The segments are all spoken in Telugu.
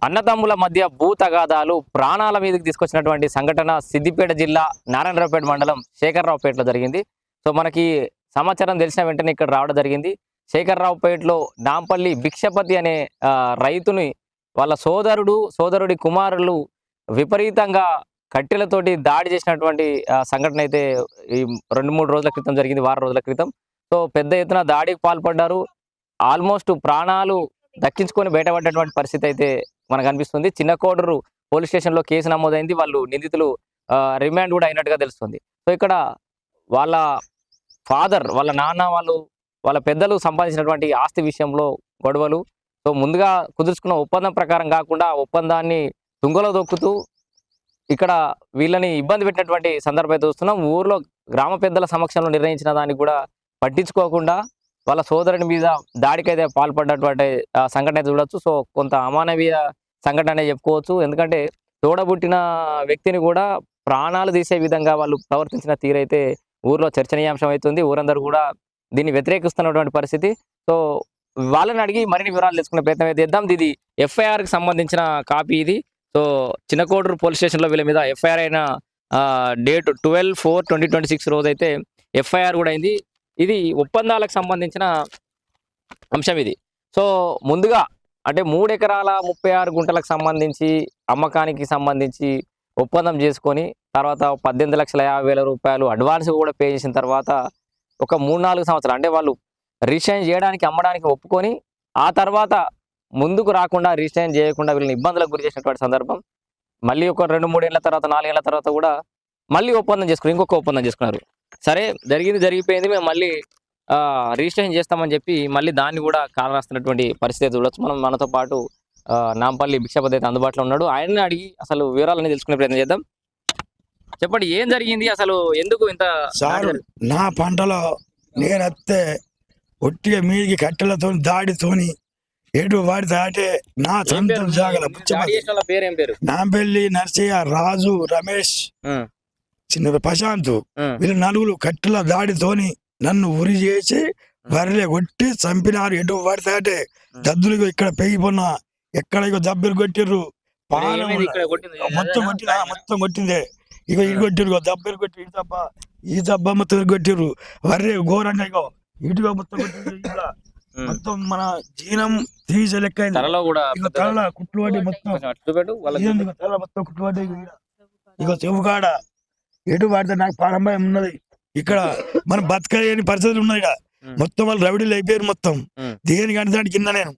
అన్నదమ్ముల మధ్య భూ తగాదాలు ప్రాణాల మీదకి తీసుకొచ్చినటువంటి సంఘటన సిద్దిపేట జిల్లా నారాయణరావుపేట మండలం శేఖర్రావుపేటలో జరిగింది. సో మనకి సమాచారం తెలిసిన వెంటనే ఇక్కడ రావడం జరిగింది. శేఖర్రావుపేటలో నాంపల్లి భిక్షపతి అనే రైతుని వాళ్ళ సోదరుడి కుమారులు విపరీతంగా కట్టెలతోటి దాడి చేసినటువంటి సంఘటన అయితే ఈ 2-3 రోజుల క్రితం జరిగింది, వారం రోజుల క్రితం. సో పెద్ద ఎత్తున దాడికి పాల్పడ్డారు. ఆల్మోస్ట్ ప్రాణాలు దక్కించుకొని బయటపడ్డటువంటి పరిస్థితి అయితే మనకు అనిపిస్తుంది. చిన్న కోడూరు పోలీస్ స్టేషన్లో కేసు నమోదైంది. వాళ్ళు నిందితులు రిమాండ్ కూడా అయినట్టుగా తెలుస్తుంది. సో ఇక్కడ వాళ్ళ ఫాదర్, వాళ్ళ నాన్న, వాళ్ళ పెద్దలు సంపాదించినటువంటి ఆస్తి విషయంలో గొడవలు. సో ముందుగా కుదుర్చుకున్న ఒప్పందం ప్రకారం కాకుండా ఒప్పందాన్ని తుంగలో దొక్కుతూ ఇక్కడ వీళ్ళని ఇబ్బంది పెట్టినటువంటి సందర్భం అయితే చూస్తున్నాం. ఊర్లో గ్రామ పెద్దల సమక్షంలో నిర్ణయించిన దాన్ని కూడా పట్టించుకోకుండా వాళ్ళ సోదరుని మీద దాడికైతే పాల్పడ్డటువంటి సంఘటన అయితే చూడొచ్చు. సో కొంత అమానవీయ సంఘటన అనే చెప్పుకోవచ్చు. ఎందుకంటే తోడబుట్టిన వ్యక్తిని కూడా ప్రాణాలు తీసే విధంగా వాళ్ళు ప్రవర్తించిన తీరైతే ఊర్లో చర్చనీయాంశం అవుతుంది. ఊరందరూ కూడా దీన్ని వ్యతిరేకిస్తున్నటువంటి పరిస్థితి. సో వాళ్ళని అడిగి మరిన్ని వివరాలు తెలుసుకునే ప్రయత్నం అయితే చేద్దాం. ఇది ఎఫ్ఐఆర్కి సంబంధించిన కాపీ ఇది. సో చిన్న కోడూరు పోలీస్ స్టేషన్లో వీళ్ళ మీద ఎఫ్ఐఆర్ అయిన డేట్ 12/4/2026 రోజు అయితే ఎఫ్ఐఆర్ కూడా అయింది. ఇది ఒప్పందాలకు సంబంధించిన అంశం ఇది. సో ముందుగా అంటే 3 ఎకరాల 36 గుంటలకు సంబంధించి అమ్మకానికి సంబంధించి ఒప్పందం చేసుకొని తర్వాత 18,50,000 రూపాయలు అడ్వాన్స్ కూడా పే చేసిన తర్వాత ఒక 3-4 సంవత్సరాలు అంటే వాళ్ళు రిజిస్ట్రేషన్ చేయడానికి అమ్మడానికి ఒప్పుకొని ఆ తర్వాత ముందుకు రాకుండా రిజిస్ట్రేషన్ చేయకుండా వీళ్ళని ఇబ్బందులకు గురి చేసినటువంటి సందర్భం. మళ్ళీ ఒక 2-3 ఏళ్ల తర్వాత 4 ఏళ్ల తర్వాత కూడా మళ్ళీ ఒప్పందం చేసుకున్నారు, ఇంకొక ఒప్పందం చేసుకున్నారు. సరే జరిగిపోయింది, మేము మళ్ళీ రిజిస్ట్రేషన్ చేస్తామని చెప్పి మళ్ళీ దాన్ని కూడా కాల రాస్తున్నటువంటి పరిస్థితి చూడొచ్చు. మనతో పాటు నాంపల్లి భిక్షపతి అయితే అందుబాటులో ఉన్నాడు. ఆయన్ని అడిగి అసలు వివరాలన్నీ తెలుసుకునే ప్రయత్నం చేద్దాం. చెప్పండి, ఏం జరిగింది అసలు, ఎందుకు ఇంత? నా పంటలో నేనత్తే ఒట్టిగా మీదికి కట్టెలతో దాడితోని ఎటు వాడి దాటే నా సొంతం జాగల నాంపల్లి నర్సయ్య, రాజు, రమేష్, చిన్న ప్రశాంత్, వీళ్ళు నలుగురు కట్టెల దాడితోని నన్ను ఉరి చేసి బర్రె కొట్టి చంపినారు. ఎటు పడితే దద్దులు ఇక్కడ పెగిపోయినా ఎక్కడ దబ్బులు కొట్టిర్రు, మొత్తం కొట్టిందే. ఇక ఇది కొట్టిరు, దబ్బులు కొట్టి ఈ దబ్బ మొత్తం కొట్టిర్రు. బర్రె ఘోరంగా ఇగో ఇటుగా మొత్తం కొట్టింది. మొత్తం మన జీనం తీసే లెక్క తల కుట్లు పడి మొత్తం తల మొత్తం కుట్లు పడ్డాయి. ఇక చెవుకాడ ఎటు పడితే నాకు ప్రారంభం ఉన్నది. ఇక్కడ మనం బతకలేని పరిస్థితులు ఉన్నాయి. మొత్తం వాళ్ళు రవిడీలు అయిపోయారు. మొత్తం దేనికి అంటే కింద నేను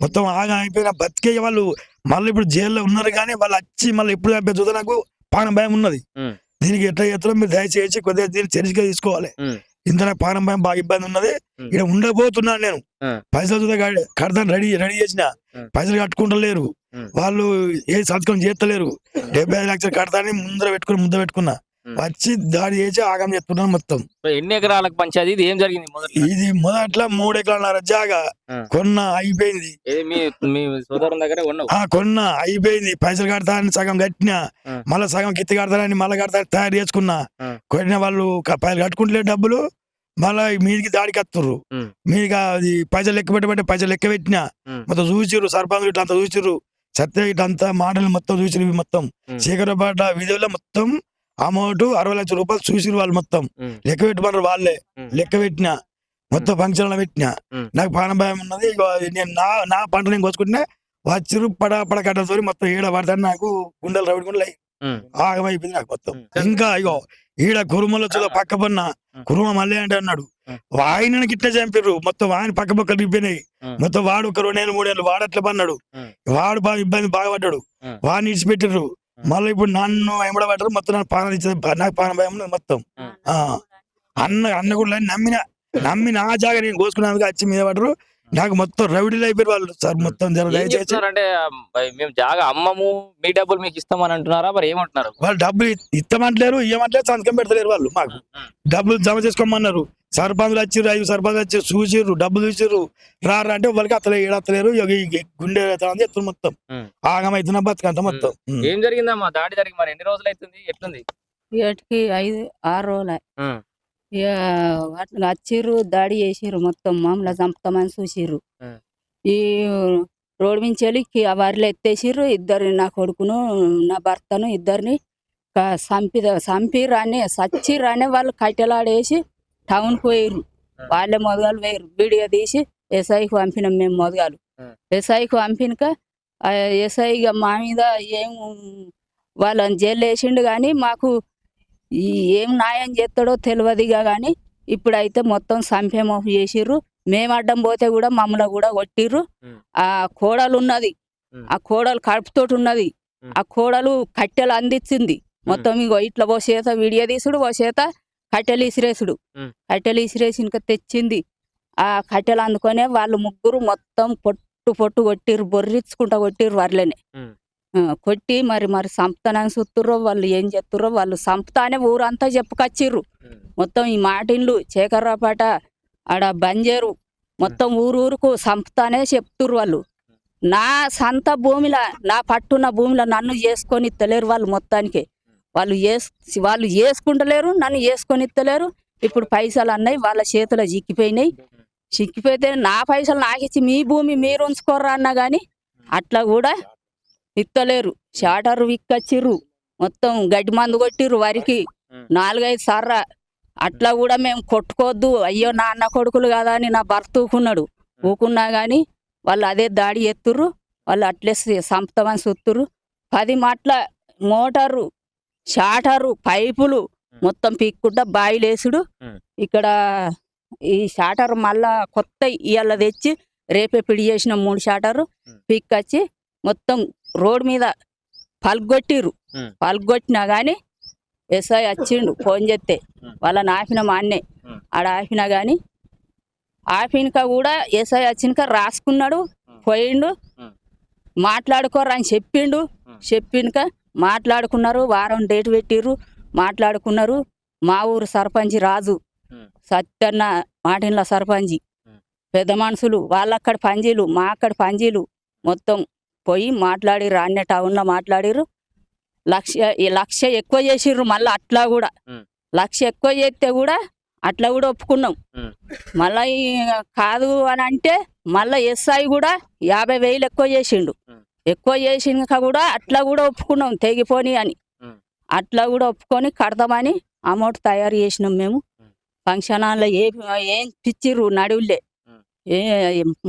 మొత్తం ఆగా అయిపోయిన బతికే వాళ్ళు మళ్ళీ ఇప్పుడు జైల్లో ఉన్నారు. కానీ వాళ్ళు వచ్చి మళ్ళీ ఎప్పుడు చంపే చూస్తే నాకు ప్రాణం భయం ఉన్నది. దీనికి ఎట్లా చేస్తారో మీరు దయచేసి కొద్దిగా దీన్ని చర్చగా తీసుకోవాలి. ఇంత నాకు ప్రాణం భయం బాగా ఇబ్బంది ఉన్నది. ఇక్కడ ఉండబోతున్నాను నేను. పైసలు చూస్తే కడతాను రెడీ చేసిన పైసలు కట్టుకుంటలేరు వాళ్ళు, ఏ సంతకం చేస్తలేరు. 75 లక్షలు కడతాని ముద్ద పెట్టుకున్నా, వచ్చి దాడి చేసి ఆగం చెప్తున్నాను. మొత్తం ఎన్ని ఎకరాలకు పంచాది? ఇది ఏం జరిగింది? ఇది మొదట్లో 3 ఎకరాల జాగా కొన్న అయిపోయింది. కొన్న అయిపోయింది. పైసలు కడతానని సగం కట్టినా, మళ్ళీ సగం కిత్తి కడతానని మళ్ళీ కడతాను తయారు చేసుకున్నా. కొట్టిన వాళ్ళు పైసలు కట్టుకుంటలేరు డబ్బులు, మళ్ళీ మీదికి దాడికి వస్తుర్రు. మీదికి అది పైసలు లెక్క పెట్టబట్టే పైసలు లెక్క పెట్టినా మొత్తం చూసిర్రు. సర్పంచ్ ఇట్లా అంతా చూసిర్రు, సత్య ఇట్లా అంతా మాటలు మొత్తం చూసిరు. మొత్తం శేఖరపేట వీధిలో మొత్తం అమౌంట్ 60 లక్షల రూపాయలు చూసిరు వాళ్ళు. మొత్తం లెక్క పెట్టమన్నారు వాళ్ళే. లెక్క పెట్టినా మొత్తం ఫంక్షన్లో పెట్టినా. నాకు ప్రాణ భయం ఉన్నది. నేను నా పంట నేను కోసుకుంటున్నా వచ్చిరు పడ కట్టతో మొత్తం ఈడ పడతాను. నాకు గుండెలు రవిడి గుండెలు ఆగమైపోయింది నాకు మొత్తం. ఇంకా ఇగో ఈడ కురుమలో చూడ పక్క పన్న కురుమ మళ్ళీ అంటే అన్నాడు. ఆయనకి ఇట్లా చంపారు. మొత్తం ఆయన పక్క పక్కలు రిపోయినాయి. మొత్తం వాడు ఒక 2 ఏళ్ళు 3 ఏళ్ళు వాడు అట్లా పన్నాడు. వాడు బాగా ఇబ్బంది బాగా పడ్డాడు. వాడిని ఇడిచిపెట్టారు. మళ్ళీ ఇప్పుడు నన్ను ఎంబడబడ్డారు. మొత్తం నాకు ప్రాణం ఇచ్చేది. నాకు ప్రాణ భయం ఉన్నది మొత్తం. అన్న కూడా నమ్మి నా జాగా నేను కోసుకున్నందుకు వచ్చి మీద పడ్డరు. నాకు మొత్తం రౌడీలు అయిపోయారు వాళ్ళు. సార్ మొత్తం అంటే మేము జాగా అమ్మము, మీ డబ్బులు మీకు ఇస్తామని అంటున్నారా? మరి ఏమంటున్నారు? వాళ్ళు డబ్బులు ఇస్తామంటలేరు, ఇవ్వమంటలేరు, సంతకం పెడతలేరు వాళ్ళు. మాకు డబ్బులు జమ చేసుకోమన్నారు. సర్పంచులు వచ్చిర్రు, 5 సర్పంచులు వచ్చి చూసిర్రు, డబ్బులు చూసిర్రు. రారు అంటే వాళ్ళకి అత్తలే ఏడత్తలేరు. గుండె ఎత్తు మొత్తం ఆగమైతున్నా బతుకంత మొత్తం. ఏం జరిగిందమ్మా? దాడి జరిగి మరి ఎన్ని రోజులు అవుతుంది? ఎట్లుంది? 5-6 రోజులు వచ్చిర్రు, దాడి చేసిర్రు. మొత్తం మామూలు చంపుతామని చూసిర్రు. ఈ రోడ్డు మించి వెళ్ళి ఆ వరిలో ఎత్తేసిర్రు. ఇద్దరిని, నా కొడుకును నా భర్తను ఇద్దరిని చంపి రానే సచ్చి రానే వాళ్ళు కట్టెలాడేసి టౌన్కి పోయిర్రు. వాళ్ళే మొదగాలు వేయరు. వీడియో తీసి ఎస్ఐకి పంపినాం మేము మొదగాలు. ఎస్ఐకి పంపినాక ఎస్ఐ ఇక మా మీద ఏం వాళ్ళని జైలు వేసిండు. కానీ మాకు ఏం న్యాయం చేస్తాడో తెలియదుగా. కానీ ఇప్పుడైతే మొత్తం సంపేమోపు చేసిర్రు. మేము అడ్డం పోతే కూడా మమ్మల్ని కూడా కొట్టిర్రు. ఆ కోడలు ఉన్నది, ఆ కోడలు కడుపుతోటి ఉన్నది. ఆ కోడలు కట్టెలు అందించింది. మొత్తం ఇగో ఇట్లా ఓ చేత వీడియో తీసుడు, ఓ చేత కట్టెలు ఇసిరేసుడు. కట్టెలు ఇసిరేసి ఇంకా తెచ్చింది. ఆ కట్టెలు అందుకొనే వాళ్ళు ముగ్గురు మొత్తం పొట్టు కొట్టిర్రు. బొర్రిచ్చుకుంటా కొట్టిర్రు వర్లేనే. కొట్టి మరి సంపుతానని చూస్తుర్రో వాళ్ళు ఏం చేస్తుర్రో. వాళ్ళు సంపుతానే ఊరంతా చెప్పుకొచ్చిర్రు. మొత్తం ఈ మాటిన్లు శేఖర్రావుపేట ఆడ బంజేరు మొత్తం ఊరుకు సంపుతానే చెప్తుర్రు వాళ్ళు. నా సొంత భూమిలో, నా పట్టున్న భూమిలో నన్ను చేసుకొని ఇత్తలేరు వాళ్ళు. మొత్తానికి వాళ్ళు చేసుకుంటలేరు, నన్ను చేసుకొని ఇత్తలేరు. ఇప్పుడు పైసలు అన్నాయి వాళ్ళ చేతిలో చిక్కిపోయినాయి. చిక్కిపోతే నా పైసలు నాకిచ్చి మీ భూమి మీరు ఉంచుకోర్రా అన్నా కానీ అట్లా కూడా ఇత్తలేరు. షాటరు విక్కచ్చిర్రు. మొత్తం గడ్డి మందు కొట్టిర్రు వరికి 4-5 సార్లు. అట్లా కూడా మేము కొట్టుకోవద్దు, అయ్యో నా అన్న కొడుకులు కదా అని నా భర్త ఊకున్నా కానీ వాళ్ళు అదే దాడి ఎత్తుర్రు. వాళ్ళు అట్లే సంపుతామని చూస్తుర్రు. 10 మాటల మోటారు, షాటరు, పైపులు మొత్తం పీక్కుంటా బాయిలేసుడు. ఇక్కడ ఈ షాటర్ మళ్ళా కొత్త ఇవాళ తెచ్చి రేపే పిడి చేసిన 3 షాటరు పీక్కొచ్చి మొత్తం రోడ్ మీద పలుగొట్టిర్రు. పలుగొట్టినా కానీ ఎస్ఐ వచ్చిండు ఫోన్ చేస్తే. వాళ్ళని ఆపిన మా అన్నే ఆడ ఆపినా కానీ ఆపినక కూడా ఎస్ఐ వచ్చినాక రాసుకున్నాడు, పోయిండు. మాట్లాడుకోరు అని చెప్పినక మాట్లాడుకున్నారు. వారం డేట్ పెట్టిర్రు, మాట్లాడుకున్నారు. మా ఊరు సర్పంచి రాజు సత్యన్న మాటిన్ల సర్పంచి పెద్ద మనుషులు వాళ్ళక్కడ పంజీలు, మా అక్కడ పంజీలు మొత్తం పోయి మాట్లాడిర్రు. అన్నే టౌన్లో మాట్లాడిర్రు. 1,00,000 ఎక్కువ చేసిర్రు. మళ్ళీ అట్లా కూడా 1,00,000 ఎక్కువ చేస్తే కూడా అట్లా కూడా ఒప్పుకున్నాం. మళ్ళీ కాదు అని అంటే మళ్ళీ ఎస్ఐ కూడా 50,000 ఎక్కువ చేసిండు. ఎక్కువ చేసినాక కూడా అట్లా కూడా ఒప్పుకున్నాం తెగిపోని అని. అట్లా కూడా ఒప్పుకొని కడతామని అమౌంట్ తయారు చేసినాం మేము. ఫంక్షన్ హాల్లో ఏం పిచ్చిర్రు నడువులే.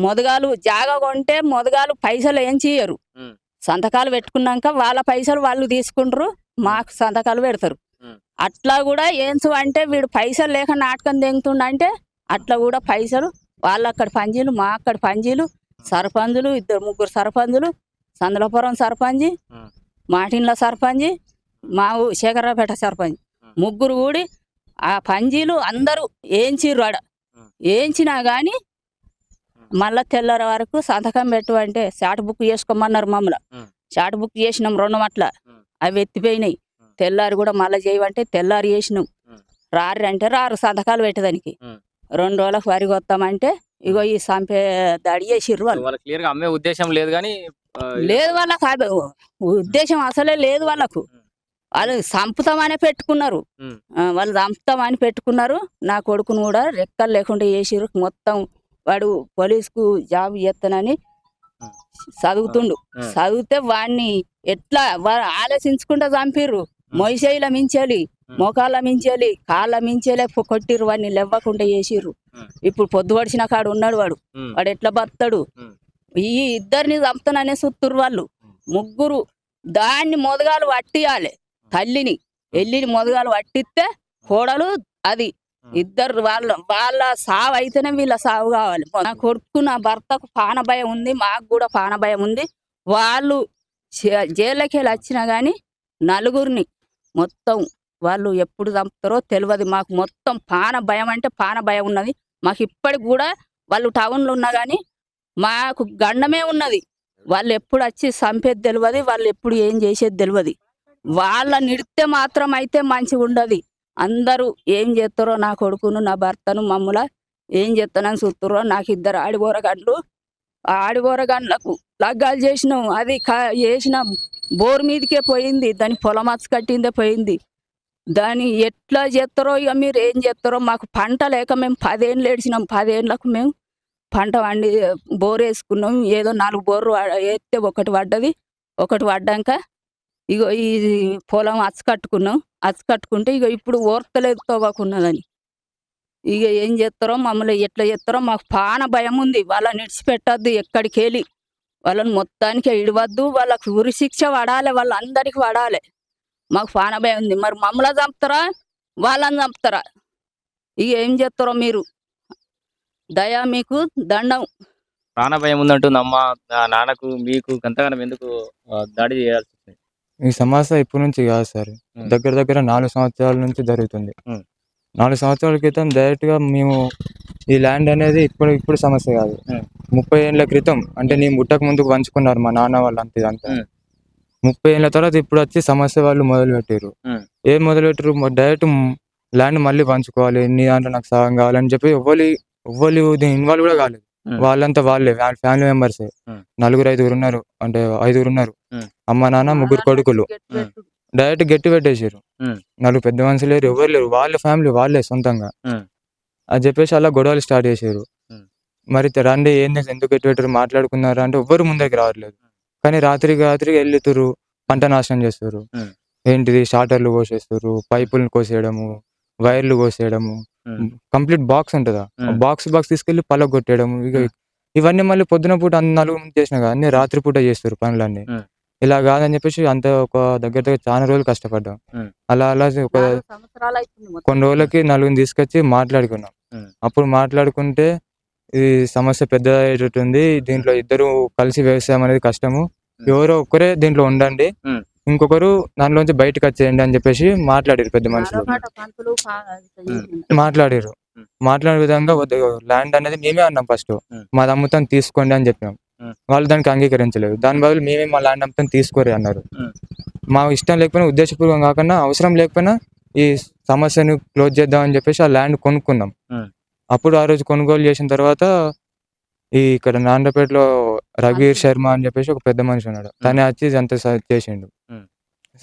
మొదగాలు జాగా కొంటే మొదగాలు పైసలు ఏం చేయరు. సంతకాలు పెట్టుకున్నాక వాళ్ళ పైసలు వాళ్ళు తీసుకుంటారు, మాకు సంతకాలు పెడతారు. అట్లా కూడా ఏంచు అంటే వీడు పైసలు లేక నాటకం తెంగుతుండంటే అట్లా కూడా పైసలు వాళ్ళ అక్కడ పంజీలు, మా అక్కడ పంజీలు, సర్పంచులు 2-3 సర్పంచులు, సందలపురం సర్పంచి, మాటిన్ల సర్పంచి, మా శేఖర్రావుపేట సర్పంచ్ ముగ్గురు కూడి ఆ పంజీలు అందరూ ఏంచిర్రు. ఆడ ఏంచినా కానీ మళ్ళా తెల్లర వరకు సంతకం పెట్టు అంటే షార్ట్ బుక్ చేసుకోమన్నారు మమ్మల్ని. షార్ట్ బుక్ చేసినాం 2 మట్ల. అవి ఎత్తిపోయినాయి. తెల్లారి కూడా మళ్ళీ చేయమంటే తెల్లారి చేసినాం. రారు రారు సంతకాలు పెట్టడానికి. 2 రోజులకు వరి కొత్తామంటే ఇగో ఈ సంపే దాడి చేసిర్రు వాళ్ళు. క్లియర్గా అమ్మే ఉద్దేశం లేదు కానీ లేదు వాళ్ళకు ఉద్దేశం అసలే లేదు వాళ్ళకు. వాళ్ళు సంపుతామని పెట్టుకున్నారు. వాళ్ళు సంపుతామని పెట్టుకున్నారు. నా కొడుకును కూడా రెక్కలు లేకుండా చేసిర్రు. మొత్తం వాడు పోలీసుకు జాబ్ చేస్తానని చదువుతుండు. చదివితే వాడిని ఎట్లా ఆలోచించుకుంటా చంపిర్రు. మొయిసేయిల మించాలి, మోకాళ్ళ మించాలి, కాళ్ళ మించేలే కొట్టిర్రు. వాడిని లేవ్వకుండా చేసిర్రు. ఇప్పుడు పొద్దు పడిచిన కాడు ఉన్నాడు వాడు. వాడు ఎట్లా బతాడు? ఈ ఇద్దరిని చంపుతాననే చూస్తుర్రు వాళ్ళు. ముగ్గురు దాన్ని మొదగాలు పట్టియాలి. తల్లిని ఎల్లిని మొదగాలు పట్టిస్తే కోడలు అది. ఇద్దరు వాళ్ళ సావు అయితేనే వీళ్ళ సావు కావాలి. నా కొడుకు నా భర్తకు పానభయం ఉంది, మాకు కూడా పానభయం ఉంది. వాళ్ళు జైల్లోకి వెళ్ళి వచ్చినా కానీ నలుగురిని మొత్తం వాళ్ళు ఎప్పుడు చంపుతారో తెలియదు. మాకు మొత్తం పానభయం అంటే పానభయం ఉన్నది మాకు. ఇప్పటికి కూడా వాళ్ళు టౌన్లో ఉన్నా కానీ మాకు గండమే ఉన్నది. వాళ్ళు ఎప్పుడు వచ్చి చంపేది తెలియదు, వాళ్ళు ఎప్పుడు ఏం చేసేది తెలియదు. వాళ్ళ నిడితే మాత్రం అయితే మంచిగా ఉండదు. అందరూ ఏం చేస్తారో నా కొడుకును నా భర్తను మమ్ముల ఏం చేస్తానని చూస్తారో. నాకు 2 ఆడిబోరగండ్లు. ఆ ఆడిబోరగండ్లకు లగ్గాలు చేసినాం. అది చేసిన బోర్ మీదకే పోయింది. దాని పొలమచ్చ కట్టిందే పోయింది. దాన్ని ఎట్లా చేస్తారో ఇక మీరు ఏం చేస్తారో. మాకు పంట లేక మేము 10 ఏళ్ళు ఏడ్చినాం. 10 ఏళ్ళకు మేము పంట వండి బోర్ వేసుకున్నాం. ఏదో 4 బోర్లు వేస్తే ఒకటి పడ్డది. ఒకటి పడ్డాక ఇగో ఈ పొలం కట్టుకున్నాం. కట్టుకుంటే ఇగో ఇప్పుడు ఓర్తలేదు తవ్వకున్నదని. ఇక ఏం చేస్తారో మమ్మల్ని ఎట్లా చేస్తారో మాకు పాన భయం ఉంది. వాళ్ళని ఇడిచిపెట్టద్దు ఎక్కడికెళ్ళి. వాళ్ళని మొత్తానికి ఇడవద్దు. వాళ్ళకి ఉరి శిక్ష పడాలి. వాళ్ళందరికీ పడాలి. మాకు పాన భయం ఉంది. మరి మమ్మల్ని చంపుతారా వాళ్ళని చంపుతారా? ఇక ఏం చేస్తారో మీరు. దయా మీకు దండం. ప్రాణ భయం ఉందంటుంది అమ్మ. నాన్నకు మీకు గంతగానం ఎందుకు దాడి చేయాల్సి వచ్చింది? ఈ సమస్య ఇప్పటి నుంచి కాదు సార్. దగ్గర దగ్గర 4 సంవత్సరాల నుంచి జరుగుతుంది. 4 సంవత్సరాల క్రితం డైరెక్ట్గా మేము ఈ ల్యాండ్ అనేది ఇప్పుడు సమస్య కాదు. 30 ఏళ్ళ క్రితం అంటే నేను పుట్టక ముందుకు పంచుకున్నారు మా నాన్న వాళ్ళు. అంతే ఇదంతా 30 ఏళ్ళ తర్వాత ఇప్పుడు వచ్చి సమస్య వాళ్ళు మొదలు పెట్టారు. ఏం మొదలు పెట్టారు? డైరెక్ట్ ల్యాండ్ మళ్ళీ పంచుకోవాలి, నీ దాంట్లో నాకు సగం కావాలని చెప్పి ఎవ్వరు ఇన్వాల్వ్ కూడా కాలేదు. వాళ్ళంతా వాళ్ళే ఫ్యామిలీ మెంబర్సే. 4-5 ఉన్నారు, అంటే 5 ఉన్నారు. అమ్మ నాన్న 3 కొడుకులు. డైరెక్ట్ గట్టి పెట్టేసారు. 4 పెద్ద మనుషులు లేరు, ఎవరు లేరు. వాళ్ళ ఫ్యామిలీ వాళ్ళే సొంతంగా అది చెప్పేసి అలా గొడవలు స్టార్ట్ చేశారు. మరి రండి ఏంది ఎందుకు గట్టి పెట్టారు మాట్లాడుకున్నారు అంటే ఎవ్వరు ముందుకు రావట్లేదు. కానీ రాత్రికి వెళ్ళుతురు, పంట నాశనం చేస్తారు. ఏంటిది షార్టర్లు కోసేస్తారు, పైపులను కోసేయడము, వైర్లు కోసేయడము, కంప్లీట్ బాక్స్ ఉంటుందా బాక్స్ తీసుకెళ్లి పళ్ళకు కొట్టేయడము. ఇవన్నీ మళ్ళీ పొద్దున పూట 4 మంది చేసినా కదా అన్ని రాత్రి పూట చేస్తారు పనులన్నీ. ఇలా కాదని చెప్పేసి అంత ఒక దగ్గర చాలా రోజులు కష్టపడ్డాం. అలా ఒక కొన్ని రోజులకి 4 తీసుకొచ్చి మాట్లాడుకున్నాం. అప్పుడు మాట్లాడుకుంటే ఈ సమస్య పెద్ద అయ్యేటట్టుంది, దీంట్లో ఇద్దరు కలిసి వ్యవసాయం అనేది కష్టము, ఎవరో ఒక్కరే దీంట్లో ఉండండి, ఇంకొకరు దాంట్లోంచి బయటకు వచ్చేయండి అని చెప్పేసి మాట్లాడారు. పెద్ద మనుషులు మాట్లాడారు. మాట్లాడే విధంగా ల్యాండ్ అనేది మేమే అన్నాం ఫస్ట్, మా అమ్ముతాం తీసుకోండి అని చెప్పినాం. వాళ్ళు దానికి అంగీకరించలేదు. దాని బదులు మేమే మా ల్యాండ్ అమ్ముతాం తీసుకోరు అన్నారు. మా ఇష్టం లేకపోయినా, ఉద్దేశపూర్వకం కాకుండా అవసరం లేకపోయినా ఈ సమస్యను క్లోజ్ చేద్దాం అని చెప్పేసి ఆ ల్యాండ్ కొనుక్కున్నాం. అప్పుడు ఆ రోజు కొనుగోలు చేసిన తర్వాత ఇక్కడ నారాయణపేటలో రఘువీర్ శర్మ అని చెప్పేసి ఒక పెద్ద మనిషి ఉన్నాడు. తనే వచ్చి అంత చేసిండు.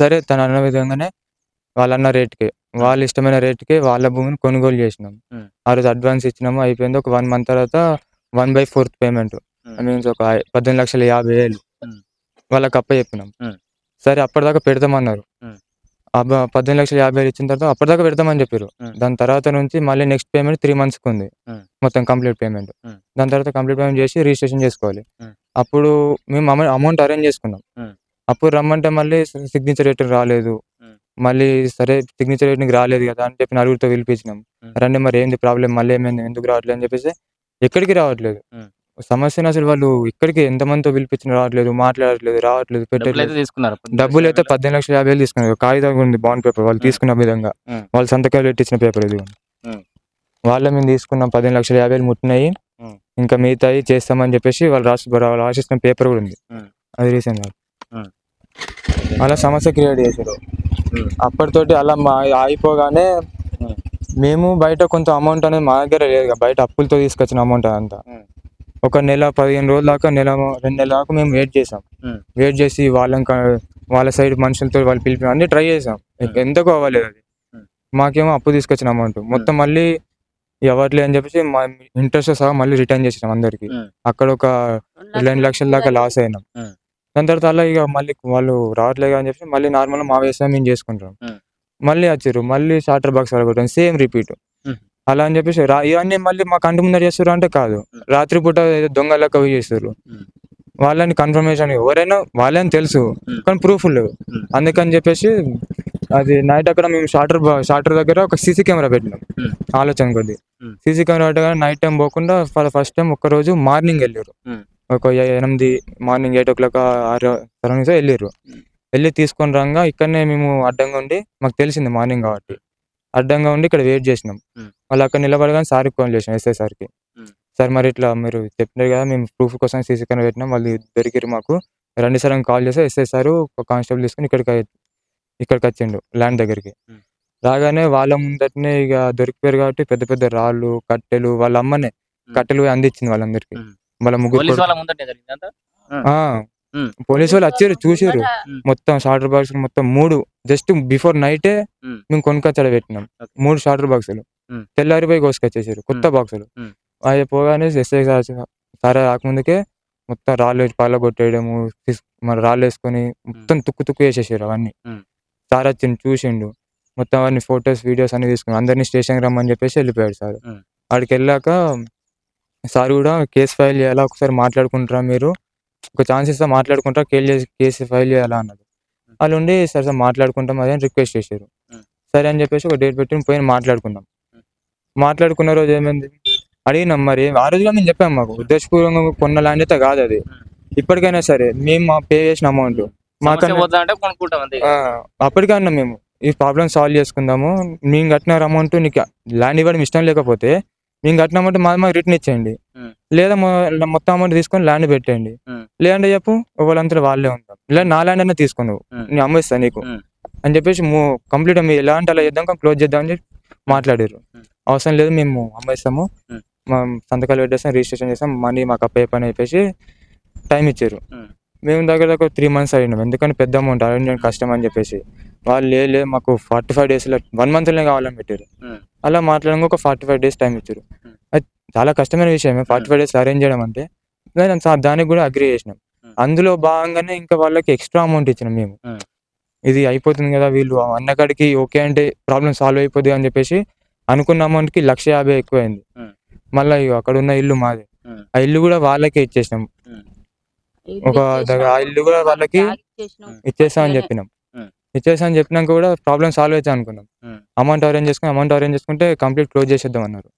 సరే తను అన్న విధంగానే వాళ్ళన్న రేట్కి, వాళ్ళ ఇష్టమైన రేట్కి వాళ్ళ భూమిని కొనుగోలు చేసినాం. ఆ రోజు అడ్వాన్స్ ఇచ్చినాము, అయిపోయింది. ఒక 1 month తర్వాత 1/4 పేమెంట్ మీన్స్ ఒక 18,50,000 వాళ్ళకి అప్ప చెప్పినాం. సరే అప్పటిదాకా పెడతామన్నారు. 18,50,000 ఇచ్చిన తర్వాత అప్పటిదాకా పెడతామని చెప్పారు. దాని తర్వాత నుంచి మళ్ళీ నెక్స్ట్ పేమెంట్ 3 monthsకి ఉంది, మొత్తం కంప్లీట్ పేమెంట్. దాని తర్వాత కంప్లీట్ పేమెంట్ చేసి రిజిస్ట్రేషన్ చేసుకోవాలి. అప్పుడు మేము అమౌంట్ అరేంజ్ చేసుకున్నాం. అప్పుడు రమ్మంటే మళ్ళీ సిగ్నేచర్ రేటింగ్ రాలేదు. మళ్ళీ సరే సిగ్నేచర్ రేటింగ్ రాలేదు కదా అని చెప్పి 4 పిలిపించినాం. రండి మరి ఏంది ప్రాబ్లం, మళ్ళీ ఏమైంది, ఎందుకు రావట్లేదు అని చెప్పేసి ఎక్కడికి రావట్లేదు. సమస్యను అసలు వాళ్ళు ఇక్కడికి ఎంతమందితో పిలిపించిన రావట్లేదు, మాట్లాడట్లేదు, రావట్లేదు, పెట్టలేదు. డబ్బులు అయితే 18,50,000 తీసుకున్నారు. కాగితం ఉంది, బాండ్ పేపర్ వాళ్ళు తీసుకున్న విధంగా వాళ్ళు సంతకాలు పెట్టించిన పేపర్ ఇది. వాళ్ళ మేము తీసుకున్నాం 18,50,000 ముట్టినాయి, ఇంకా మిగతాయి చేస్తామని చెప్పేసి వాళ్ళు రాసిస్తున్న పేపర్ కూడా ఉంది. అది రీసెంట్ అలా సమస్య క్రియేట్ చేశారు. అప్పటితోటి అలా అయిపోగానే మేము బయట కొంత అమౌంట్ అనేది మా దగ్గర లేదు, బయట అప్పులతో తీసుకొచ్చిన అమౌంట్ అంతా ఒక నెల 15 రోజుల దాకా 2 నెలల దాకా మేము వెయిట్ చేసాం. వెయిట్ చేసి వాళ్ళ సైడ్ మనుషులతో వాళ్ళు పిలిపి అన్ని ట్రై చేసాం, ఎంతకు అవ్వలేదు. అది మాకేమో అప్పు తీసుకొచ్చిన అమౌంట్ మొత్తం మళ్ళీ ఇవ్వట్లే అని చెప్పేసి మా ఇంట్రెస్ట్ సహా మళ్ళీ రిటర్న్ చేసినాం అందరికి. అక్కడ ఒక 2 లక్షల దాకా లాస్ అయినాం. దాని తర్వాత అలా ఇక మళ్ళీ వాళ్ళు రావట్లేదు అని చెప్పి మళ్ళీ నార్మల్గా మా వ్యవసాయం మేము చేసుకుంటాం. మళ్ళీ వచ్చారు, మళ్ళీ షార్టర్ బాక్స్ అడగొట్టాం, సేమ్ రిపీట్. అలా అని చెప్పేసి ఇవన్నీ మళ్ళీ మా కంటి ముందర చేస్తారు అంటే కాదు, రాత్రిపూట ఏదో దొంగలక్క చేస్తారు. వాళ్ళని కన్ఫర్మేషన్ ఎవరైనా వాళ్ళని తెలుసు కానీ ప్రూఫ్ లేవు. అందుకని చెప్పేసి అది నైట్ అక్కడ మేము షార్టర్ దగ్గర ఒక సీసీ కెమెరా పెట్టినాం. ఆలోచన కొద్ది సీసీ కెమెరా పెట్టగానే నైట్ టైం పోకుండా ఫస్ట్ టైం ఒక్కరోజు మార్నింగ్ వెళ్ళారు. ఒక 8 మార్నింగ్ 8 o'clock 6 వెళ్ళారు. వెళ్ళి తీసుకొని రాగా ఇక్కడనే మేము అడ్డంగా ఉండి, మాకు తెలిసింది మార్నింగ్ కాబట్టి అడ్డంగా ఉండి ఇక్కడ వెయిట్ చేసినాం. వాళ్ళు అక్కడ నిలబడగానే సార్కి ఫోన్ చేసినాం, ఎస్ఐ సార్కి. సార్ మరి ఇట్లా మీరు చెప్పినారు కదా, మేము ప్రూఫ్ కోసం సీసీ కెమెరా పెట్టినాం, వాళ్ళు దొరికిరు మాకు, రండి సార్ అని కాల్ చేస్తే ఎస్ఐ సారు ఒక కానిస్టేబుల్ తీసుకుని ఇక్కడికి వచ్చిండు ల్యాండ్ దగ్గరికి. రాగానే వాళ్ళ ముందటనే ఇక దొరికిపోయారు కాబట్టి పెద్ద పెద్ద రాళ్ళు, కట్టెలు, వాళ్ళ అమ్మనే కట్టెలు అందించింది వాళ్ళందరికి. వాళ్ళ ముగ్గురు పోలీసు వాళ్ళు వచ్చారు, చూసారు. మొత్తం షార్టర్ బాక్స్ మొత్తం 3 జస్ట్ బిఫోర్ నైటే మేము కొనుక్కొచ్చాడ పెట్టినాం. 3 షార్టర్ బాక్సులు తెల్లారిపోయి కోసుకొచ్చేసారు, కొత్త బాక్సులు. అది పోగానే ఎస్ఐ సార్ రాకముందుకే మొత్తం రాళ్ళు వేసి పగలగొట్టేయడము, మరి రాళ్ళు వేసుకొని మొత్తం తుక్కు వేసేసారు అవన్నీ. సార్ వచ్చిండు చూసిండు, మొత్తం అవన్నీ ఫొటోస్ వీడియోస్ అన్ని తీసుకుని అందరినీ స్టేషన్కి రమ్మని చెప్పేసి వెళ్ళిపోయాడు సార్. ఆడికి వెళ్ళాక సార్ కూడా కేసు ఫైల్ చేయాలా, ఒకసారి మాట్లాడుకుంటారా, మీరు ఒక ఛాన్స్ ఇస్తా మాట్లాడుకుంటారా, కేసు ఫైల్ చేయాలా అన్నది. వాళ్ళు ఉండి సార్ మాట్లాడుకుంటాం అదే అని రిక్వెస్ట్ చేశారు. సరే అని చెప్పేసి ఒక డేట్ పెట్టి పోయి మాట్లాడుకున్నాం. మాట్లాడుకున్న రోజు ఏమైంది అడిగినాం, మరి ఆ రోజుగా మేము చెప్పాం మాకు ఉద్దేశపూర్వకంగా కొన్న ల్యాండ్ అయితే కాదు అది. ఇప్పటికైనా సరే మేము పే చేసిన అమౌంట్ అప్పటికన్నా మేము ఈ ప్రాబ్లమ్ సాల్వ్ చేసుకుందాము, మేము కట్టిన అమౌంట్ నీకు ల్యాండ్ ఇవ్వడం ఇష్టం లేకపోతే మేము కట్టిన అమౌంట్ మాకు రిటర్న్ ఇచ్చేయండి, లేదా మొత్తం అమౌంట్ తీసుకొని ల్యాండ్ పెట్టేయండి, లేదంటే చెప్పు ఒకళ్ళంతా వాళ్ళే ఉంటాం, లేదా నా ల్యాండ్ అయినా తీసుకున్నావు నేను అమ్మేస్తా నీకు అని చెప్పేసి కంప్లీట్ మీరు ఎలా అంటే అలా చేద్దాం, క్లోజ్ చేద్దాం అని చెప్పి మాట్లాడారు. అవసరం లేదు మేము అమ్మేస్తాము, మా సంతకాలు పెట్టేస్తాం, రిజిస్ట్రేషన్ చేస్తాం, మనీ మాకు అప్పయ్యే పని చెప్పేసి టైం ఇచ్చారు. మేము దగ్గర 3 months అడిగినాం, ఎందుకంటే పెద్ద అమౌంట్ అరేంజ్ కష్టం అని చెప్పేసి. వాళ్ళు లేదు మాకు 45 daysలో 1 monthలోనే కావాలని పెట్టారు. అలా మాట్లాడడానికి ఒక 45 days టైం ఇచ్చారు. అది చాలా కష్టమైన విషయం 45 days అరేంజ్ చేయడం అంటే. దానికి కూడా అగ్రీ చేసినాం. అందులో భాగంగానే ఇంకా వాళ్ళకి ఎక్స్ట్రా అమౌంట్ ఇచ్చినాం మేము. ఇది అయిపోతుంది కదా వీళ్ళు అన్నకాడికి ఓకే అంటే ప్రాబ్లం సాల్వ్ అయిపోద్ది అని చెప్పేసి అనుకున్న అమౌంట్కి 1,50,000 ఎక్కువైంది. మళ్ళీ అక్కడ ఉన్న ఇల్లు మాది, ఆ ఇల్లు కూడా వాళ్ళకే ఇచ్చేసినాం. ఆ ఇల్లు కూడా వాళ్ళకి ఇచ్చేస్తామని చెప్పినాం. ఇచ్చేస్తామని చెప్పినాక కూడా ప్రాబ్లం సాల్వ్ అవుతుంది అనుకున్నాం. అమౌంట్ అరేంజ్ చేసుకుంటే కంప్లీట్ క్లోజ్ చేసేద్దాం అన్నారు.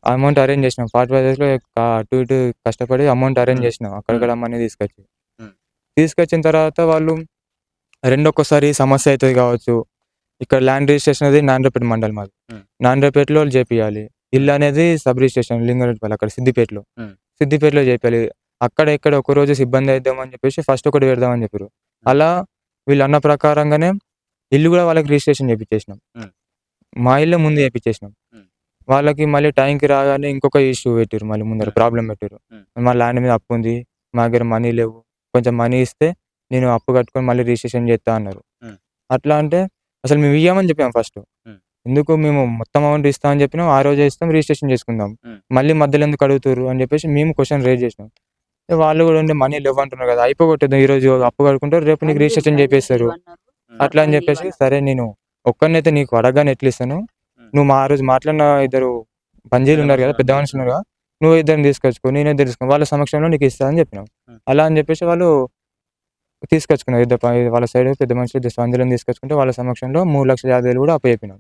అమౌంట్ అరేంజ్ చేసినాం 45 daysలో అటు ఇటు కష్టపడి అమౌంట్ అరేంజ్ చేసినాం. అక్కడిక్కడ మనీ తీసుకొచ్చిన తర్వాత వాళ్ళు రెండొక్కసారి సమస్య అవుతుంది కావచ్చు. ఇక్కడ ల్యాండ్ రిజిస్ట్రేషన్ అనేది నారాయణపేట మండలం మాది. నారాయణపేటలో చేపియాలి. ఇల్లు అనేది సబ్ రిజిస్ట్రేషన్ లింగారెడ్డిపల్లి అక్కడ సిద్దిపేటలో చేపియాలి. అక్కడ ఇక్కడ ఒక రోజు ఇబ్బంది అయిద్దామని చెప్పేసి ఫస్ట్ ఒకటి పెడదామని చెప్పారు. అలా వీళ్ళు అన్న ప్రకారంగానే ఇల్లు కూడా వాళ్ళకి రిజిస్ట్రేషన్ చేయించేసినాం. మా ఇల్లు ముందు చేయించేసినాం. వాళ్ళకి మళ్ళీ టైంకి రాగానే ఇంకొక ఇష్యూ పెట్టారు, మళ్ళీ ముందర ప్రాబ్లం పెట్టారు. మా ల్యాండ్ మీద అప్పు ఉంది, మా దగ్గర మనీ లేవు, కొంచెం మనీ ఇస్తే నేను అప్పు కట్టుకొని మళ్ళీ రిజిస్ట్రేషన్ చేస్తా అన్నారు. అట్లా అంటే అసలు మేము ఇవ్వమని చెప్పాము ఫస్ట్. ఎందుకు మేము మొత్తం అమౌంట్ ఇస్తామని చెప్పినాం, ఆ రోజే ఇస్తాం, రిజిస్ట్రేషన్ చేసుకుందాం, మళ్ళీ మధ్యలో ఎందుకు అడుగుతారు అని చెప్పేసి మేము క్వశ్చన్ రేజ్ చేసినాం. వాళ్ళు కూడా ఉండి మనీ లేవంటున్నారు కదా, అయిపోగొట్టేద్దాం, ఈ రోజు అప్పు కడుకుంటారు, రేపు నీకు రిజిస్ట్రేషన్ చేపిస్తారు అట్లా అని చెప్పేసి, సరే నేను ఒక్కరినైతే నీకు అడగగానే ఎట్లా ఇస్తాను, నువ్వు ఆ రోజు మాట్లాడిన 2 పంజీలు ఉన్నారు కదా, పెద్ద మనుషులు ఉన్నారు కదా, నువ్వు 2 తీసుకొచ్చుకో, నేనే తెలుసుకో, వాళ్ళ సమక్షంలో నీకు ఇస్తా అని చెప్పినాం. అలా అని చెప్పేసి వాళ్ళు తీసుకొచ్చుకున్నారు. వాళ్ళ సైడ్ పెద్ద మనుషులు సంజలను తీసుకొచ్చుకుంటే వాళ్ళ సమక్షంలో 3,50,000 కూడా అప్పు చెప్పినాం.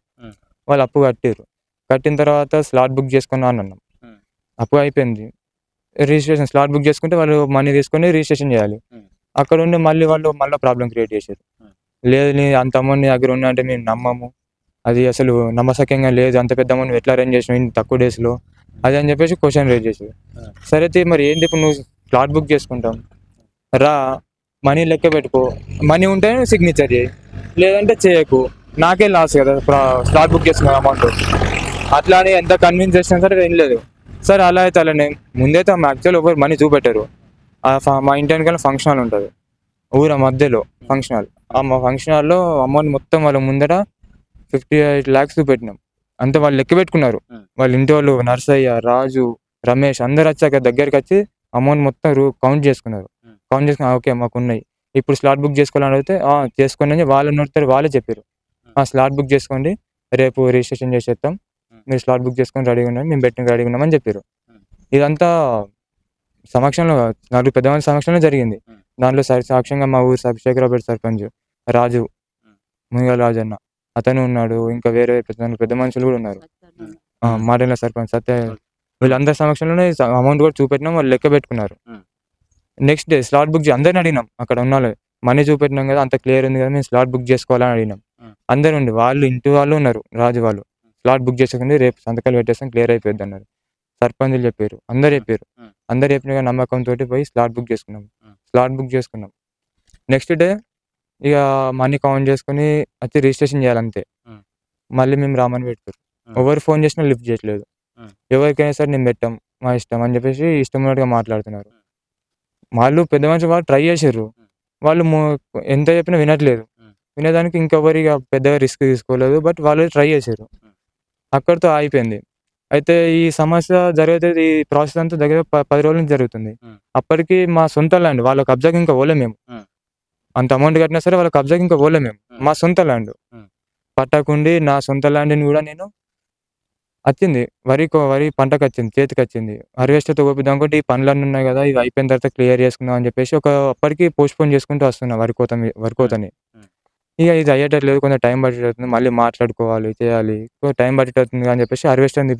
వాళ్ళు అప్పు కట్టారు. కట్టిన తర్వాత స్లాట్ బుక్ చేసుకున్నా అని అన్నాం. అప్పు అయిపోయింది, రిజిస్ట్రేషన్ స్లాట్ బుక్ చేసుకుంటే వాళ్ళు మనీ తీసుకొని రిజిస్ట్రేషన్ చేయాలి. అక్కడ ఉండి మళ్ళీ ప్రాబ్లం క్రియేట్ చేశారు. లేదు నీ అంత అమౌంట్ నీ దగ్గర ఉన్నా అంటే మేము నమ్మము, అది అసలు నమ్మసక్యంగా లేదు, అంత పెద్ద అమౌంట్ ఎట్లా అరేంజ్ చేసినావు ఇంత తక్కువ డేస్లో అది అని చెప్పేసి క్వశ్చన్ రేజ్ చేశారు. సరే మరి ఏంటి ఇప్పుడు నువ్వు స్లాట్ బుక్ చేసుకుంటాం రా, మనీ లెక్క పెట్టుకో, మనీ ఉంటే సిగ్నేచర్ చేయి, లేదంటే చేయకు, నాకే లాస్ కదా స్లాట్ బుక్ చేసుకున్న అమౌంట్. అట్లా అని ఎంత కన్విన్స్ చేసినా సరే ఏం లేదు. సరే అలా అయితే అలానే ముందైతే యాక్చువల్ ఎవరు మనీ చూపెట్టారు. మా ఇంటి వెనకాల ఫంక్షన్ హాల్ ఉంటుంది, ఊర మధ్యలో ఫంక్షన్ హాల్. మా ఫంక్షన్ హాల్లో అమౌంట్ మొత్తం వాళ్ళ ముందర 58 lakhs చూపెట్టినాం. అంతే వాళ్ళు లెక్క పెట్టుకున్నారు. వాళ్ళ ఇంటి వాళ్ళు నర్సయ్య, రాజు, రమేష్ అందరు వచ్చాక దగ్గరికి వచ్చి అమౌంట్ మొత్తం కౌంట్ చేసుకున్నారు. ఓకే మాకు ఉన్నాయి, ఇప్పుడు స్లాట్ బుక్ చేసుకోవాలని అడిగితే చేసుకోండి అని వాళ్ళు నోడతారు, వాళ్ళే చెప్పారు. స్లాట్ బుక్ చేసుకోండి, రేపు రిజిస్ట్రేషన్ చేసేస్తాం, మీరు స్లాట్ బుక్ చేసుకొని రెడీగా ఉన్నాం, మేము బెట్టింగ్ రెడీగా ఉన్నామని చెప్పారు. ఇదంతా సమక్షంలో 4 పెద్ద మంది సమక్షంలో జరిగింది. దాంట్లో సాక్ష్యంగా మా ఊరు శేఖరావుపేట సర్పంచ్ రాజు, మునిగాల రాజు అన్న అతను ఉన్నాడు, ఇంకా వేరే పెద్ద మనుషులు కూడా ఉన్నారు, మాటల సర్పంచ్ సత్య, వీళ్ళందరి సమక్షంలోనే అమౌంట్ కూడా చూపెట్టినాం. వాళ్ళు లెక్క పెట్టుకున్నారు. నెక్స్ట్ డే స్లాట్ బుక్ అందరిని అడిగినాం, అక్కడ ఉన్న మనీ చూపెట్టినాం కదా, అంత క్లియర్ ఉంది కదా, మేము స్లాట్ బుక్ చేసుకోవాలని అడిగినాం. అందరు ఉండి వాళ్ళు ఇంటి వాళ్ళు ఉన్నారు, రాజు వాళ్ళు, స్లాట్ బుక్ చేసుకోండి, రేపు సంతకాలు పెట్టేస్తాం, క్లియర్ అయిపోద్ది అన్నారు. సర్పంచులు చెప్పారు, అందరు చెప్పిన నమ్మకంతో పోయి స్లాట్ బుక్ చేసుకున్నాం. నెక్స్ట్ డే ఇక మనీ కౌంట్ చేసుకుని వచ్చి రిజిస్ట్రేషన్ చేయాలంతే. మళ్ళీ మేము రామని పెడతారు, ఎవరు ఫోన్ చేసినా లిఫ్ట్ చేయట్లేదు. ఎవరికైనా సరే నేను పెట్టాం, మా ఇష్టం అని చెప్పేసి ఇష్టం ఉన్నట్టుగా మాట్లాడుతున్నారు. వాళ్ళు పెద్ద మనుషులు వాళ్ళు ట్రై చేశారు, వాళ్ళు ఎంత చెప్పినా వినట్లేదు. వినేదానికి ఇంకెవరిగా పెద్దగా రిస్క్ తీసుకోలేదు, బట్ వాళ్ళు ట్రై చేశారు. అక్కడితో అయిపోయింది. అయితే ఈ సమస్య జరిగితే ఈ ప్రాసెస్ అంతా దగ్గర 10 రోజుల నుంచి జరుగుతుంది. అప్పటికి మా సొంత ల్యాండ్ వాళ్ళ కబ్జాకి ఇంకా పోలే మేము. అంత అమౌంట్ కట్టినా సరే వాళ్ళ కబ్జాకి ఇంకా పోలే మేము. మా సొంత ల్యాండ్ పట్టకుండి నా సొంత ల్యాండ్ని కూడా నేను వచ్చింది వరి పంటకొచ్చింది, చేతికొచ్చింది. హార్వెస్టర్‌తో కోపిద్దాం అనుకుంటే ఈ పనులన్నీ ఉన్నాయి కదా! ఇవి అయిపోయిన తర్వాత క్లియర్ చేసుకుందాం అని చెప్పేసి అప్పటికి పోస్ట్‌పోన్ చేసుకుంటూ వస్తున్నా వరి కోతని. ఇక ఇది అయ్యేటట్లేదు, కొంచెం టైం పట్టేటట్టుంది, మళ్ళీ మాట్లాడుకోవాలి, చేయాలి. టైం పట్టేటట్టుంది అని చెప్పేసి హార్వెస్టర్‌ని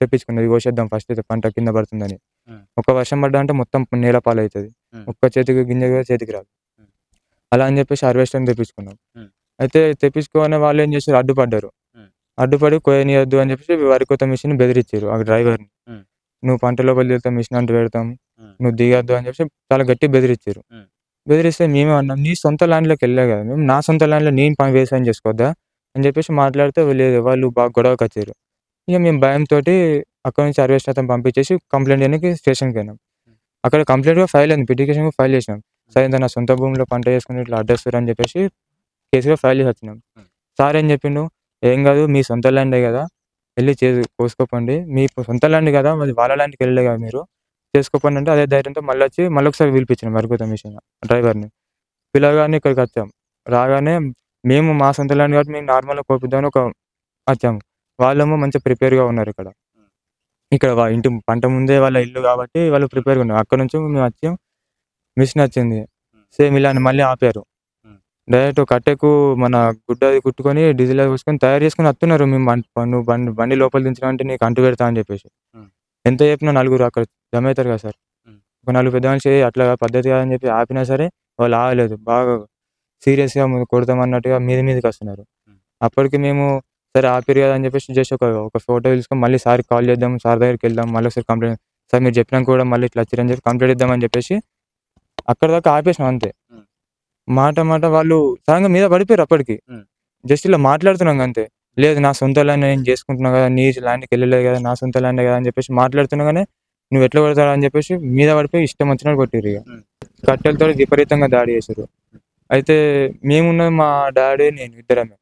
తెప్పించుకున్నా. ఇది కోసేద్దాం ఫస్ట్ అయితే పంట కింద పడుతుందని. ఒక్క వర్షం పడ్డా అంటే మొత్తం నేల పాలవుతది. ఒక్క చేతికి గింజ కూడా చేతికి రాదు. అలా అని చెప్పేసి హార్వెస్టర్‌ని తెప్పించుకున్నాం. అయితే తెప్పించుకోగానే వాళ్ళు ఏం చేసారు, అడ్డుపడ్డారు. అడ్డుపడి కోయనీయొద్దు అని చెప్పేసి వరి కోత మిషన్ బెదిరించారు ఆ డ్రైవర్‌ని. నువ్వు పంట లోపలికి వెళ్తే మిషన్ అంటు పెడతాం, నువ్వు దిగొద్దు అని చెప్పేసి చాలా గట్టిగా బెదిరించారు. బెదిరిస్తే మేమే అన్నాం, నీ సొంత ల్యాండ్‌లోకి వెళ్ళా కదా మేము, నా సొంత ల్యాండ్‌లో నేను వ్యవసాయం చేసుకోవద్దా అని చెప్పేసి మాట్లాడితే లేదు, వాళ్ళు బాగా గొడవకొచ్చారు. ఇక మేము భయంతోటి అక్కడి నుంచి హార్వెస్టర్ అతను పంపించేసి కంప్లైంట్ చేయడానికి స్టేషన్‌కి పోయినాం. అక్కడ కంప్లైంట్ కూడా ఫైల్ అయింది, పిటిషన్ కూడా ఫైల్ చేసినాం. సరే నా సొంత భూమిలో పంట చేసుకుని ఇట్లా అడ్డొస్తారు అని చెప్పేసి కేసుగా ఫైల్ చేసి వచ్చినాం. సార్ ఏం చెప్పిండు, ఏం కాదు మీ సొంత ల్యాండే కదా, వెళ్ళి కోసుకోపండి, మీ సొంత ల్యాండ్ కదా, మరి వాళ్ళ ల్యాండ్కి వెళ్ళలే కదా మీరు, చేసుకోపండి అంటే అదే ధైర్యంతో మళ్ళొకసారి పిలిపించినాం వరి కోత మిషన్ డ్రైవర్ని. పిలవగానే ఇక్కడికి వచ్చాం. రాగానే మేము మా సొంత ల్యాండ్ కాబట్టి మేము నార్మల్గా కోపిద్దామని వచ్చాము. వాళ్ళేమో మంచిగా ప్రిపేర్గా ఉన్నారు ఇక్కడ. ఇంటి పంట ముందే వాళ్ళ ఇల్లు కాబట్టి వాళ్ళు ప్రిపేర్గా ఉన్నారు. అక్కడ నుంచి మేము వచ్చాం, మిషన్ వచ్చింది, సేమ్ ఇలానే మళ్ళీ ఆపారు. డైరెక్ట్ కట్టెకు మన గుడ్డది కుట్టుకొని డీజిల్ అది పోసుకొని తయారు చేసుకొని వస్తున్నారు. మేము నువ్వు బండి లోపల దించినా అంటే నీకు అంటు పెడతా అని చెప్పేసి. ఎంత చెప్పినా నలుగురు అక్కడ జమ అవుతారు కదా సార్, ఒక నలుగురు పెద్ద మనిషి అట్లా పద్ధతి కాదని చెప్పి ఆపినా సరే వాళ్ళు ఆగలేదు. బాగా సీరియస్గా కొడతామన్నట్టుగా మీదకి వస్తున్నారు. అప్పటికి మేము సరే ఆపిరు కదా అని చెప్పేసి జస్ట్ ఒక ఫోటో తీసుకొని మళ్ళీ సార్కి కాల్ చేద్దాం, సార్ దగ్గరికి వెళ్దాం, మళ్ళీ ఒకసారి కంప్లైంట్, సార్ మీరు చెప్పినాక కూడా మళ్ళీ ఇట్లా వచ్చిరని చెప్పి కంప్లైంట్ ఇద్దామని చెప్పేసి అక్కడ దాకా ఆపేసినాం అంతే. మాట వాళ్ళు సడన్గా మీద పడిపోయారు. అప్పటికి జస్ట్ ఇలా మాట్లాడుతున్నాం అంతే. లేదు నా సొంత ల్యాండ్ నేను చేసుకుంటున్నా కదా, నీ ల్యాండ్కి వెళ్ళలేదు కదా, నా సొంత ల్యాండ్ కదా అని చెప్పేసి మాట్లాడుతున్నాగానే నువ్వు ఎట్లా కొడతావు అని చెప్పేసి మీద పడిపోయి ఇష్టం వచ్చినట్టు కొట్టిరు. ఇక కట్టెలతో విపరీతంగా దాడి చేశారు. అయితే మేమున్నది మా డాడీ నేను ఇద్దరమే.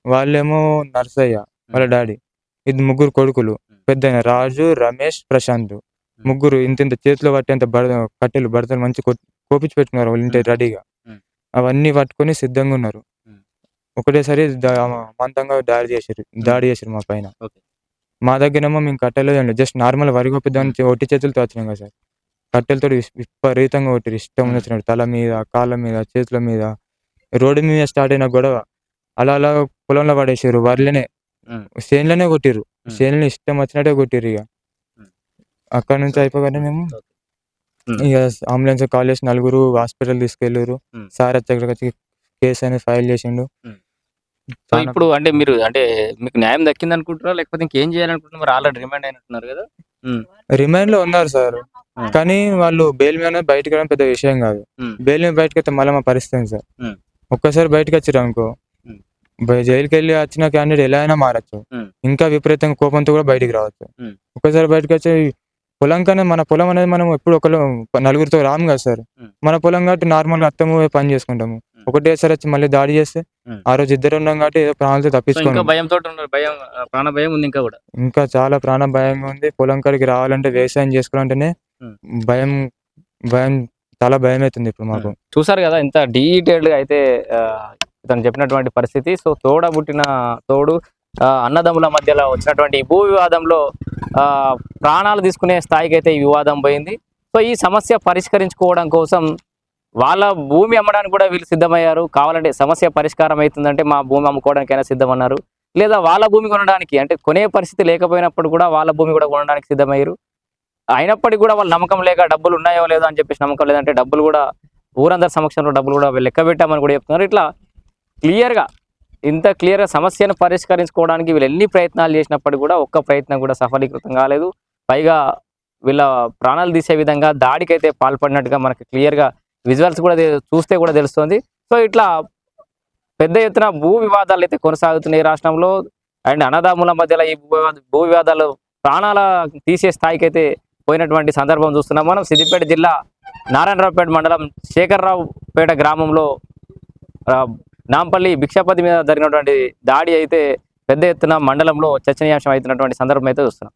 వాళ్ళేమో నర్సయ్య వాళ్ళ డాడీ, ఇది ముగ్గురు కొడుకులు, పెద్దయిన రాజు, రమేష్, ప్రశాంత్, ముగ్గురు ఇంత చేతిలో పట్టేంత కట్టెలు బడతలు మంచి కోపించి పెట్టుకున్నారు వాళ్ళు ఇంటి రెడీగా. అవన్నీ పట్టుకొని సిద్ధంగా ఉన్నారు. ఒకటేసారి అమాంతంగా దాడి చేశారు మా పైన. మా దగ్గరేమో మేము కట్టెలు జస్ట్ నార్మల్ వరి కోపిద్దామని ఒట్టి చేతులతో వచ్చినాం కదా సార్, కట్టెలతో విపరీతంగా కొట్టిరు. ఇష్టం వచ్చినట్టు తల మీద, కాళ్ళ మీద, చేతుల మీద. రోడ్డు మీద స్టార్ట్ అయిన గొడవ అలా పొలంలో పడేసారు. వరిలోనే చేనులోనే కొట్టిరు. చేనుని ఇష్టం వచ్చినట్టే కొట్టిరు. ఇక అక్కడ నుంచి అయిపోగానే మేము ఇక అంబులెన్స్ కాల్ చేసి నలుగురు హాస్పిటల్ తీసుకెళ్ళారు. సార్ వచ్చి కేసు అనేది ఫైల్ చేసిండు. సో ఇప్పుడు అంటే మీరు మీకు న్యాయం దక్కింది అనుకుంటారా, లేకపోతే ఇంకేం చేయాలనుకుంటున్నారు? మరి ఆల్రెడీ రిమాండ్ అయినట్టున్నారు కదా. రిమాండ్ లో ఉన్నారు సార్, కానీ వాళ్ళు బెయిల్ మీద బయటకు రావడం పెద్ద విషయం కాదు. బెయిల్ మీద బయటకు వస్తే మళ్ళీ మా పరిస్థితి సార్, ఒక్కసారి బయటకు వచ్చారు అనుకో, జైలుకి వెళ్ళి వచ్చిన క్యాండిడేట్ ఎలా అయినా మారచ్చు, ఇంకా విపరీతంగా కోపంతో కూడా బయటికి రావచ్చు. ఒక్కసారి బయటకు వచ్చి పొలం కన్నా మన పొలం అనేది మనం ఎప్పుడు నలుగురితో రాము కదా సార్. మన పొలం కాబట్టి నార్మల్ గా అత్తము పని చేసుకుంటాము. ఒకటేసారి వచ్చి మళ్ళీ దాడి చేస్తే ఆ రోజు ఇద్దరు ఉన్నాం కాబట్టి ఏదో ప్రాణాలతో తప్పించుకోండి. ప్రాణ భయం ఉంది, ఇంకా చాలా ప్రాణ భయంగా ఉంది. పొలం కాడికి రావాలంటే, వ్యవసాయం చేసుకోవాలంటేనే భయం చాలా భయం అవుతుంది ఇప్పుడు మాకు. చూసారు కదా ఇంత డీటెయిల్డ్ గా అయితే తను చెప్పినటువంటి పరిస్థితి. సో తోడు అన్నదమ్ముల మధ్యలో వచ్చినటువంటి భూ వివాదంలో ప్రాణాలు తీసుకునే స్థాయికి అయితే ఈ వివాదం పోయింది. సో ఈ సమస్య పరిష్కరించుకోవడం కోసం వాళ్ళ భూమి అమ్మడానికి కూడా వీళ్ళు సిద్ధమయ్యారు. కావాలంటే సమస్య పరిష్కారం అవుతుందంటే మా భూమి అమ్ముకోవడానికైనా సిద్ధమన్నారు, లేదా వాళ్ళ భూమి కొనడానికి, అంటే కొనే పరిస్థితి లేకపోయినప్పుడు కూడా వాళ్ళ భూమి కూడా కొనడానికి సిద్ధమయ్యారు. అయినప్పటికీ కూడా వాళ్ళ నమ్మకం లేక డబ్బులు ఉన్నాయో లేదో అని చెప్పేసి నమ్మకం లేదంటే డబ్బులు కూడా ఊరందరి సమక్షంలో డబ్బులు కూడా లెక్క పెట్టామని కూడా చెప్తున్నారు. ఇట్లా ఇంత క్లియర్గా సమస్యను పరిష్కరించుకోవడానికి వీళ్ళు ఎన్ని ప్రయత్నాలు చేసినప్పటికీ కూడా ఒక్క ప్రయత్నం కూడా సఫలీకృతం కాలేదు. పైగా వీళ్ళ ప్రాణాలు తీసే విధంగా దాడికైతే పాల్పడినట్టుగా మనకి క్లియర్గా విజువల్స్ కూడా చూస్తే కూడా తెలుస్తుంది. సో ఇట్లా పెద్ద ఎత్తున భూ వివాదాలు అయితే కొనసాగుతున్నాయి రాష్ట్రంలో. అండ్ అన్నదమ్ముల మధ్యలో ఈ భూ వివాదాలు ప్రాణాల తీసే స్థాయికి అయితే పోయినటువంటి సందర్భం చూస్తున్నాం మనం. సిద్దిపేట జిల్లా నారాయణరావుపేట మండలం శేఖర్రావుపేట గ్రామంలో నాంపల్లి భిక్షపతి మీద జరిగినటువంటి దాడి అయితే పెద్ద ఎత్తున మండలంలో చర్చనీయాంశం అవుతున్నటువంటి సందర్భం అయితే చూస్తున్నాం.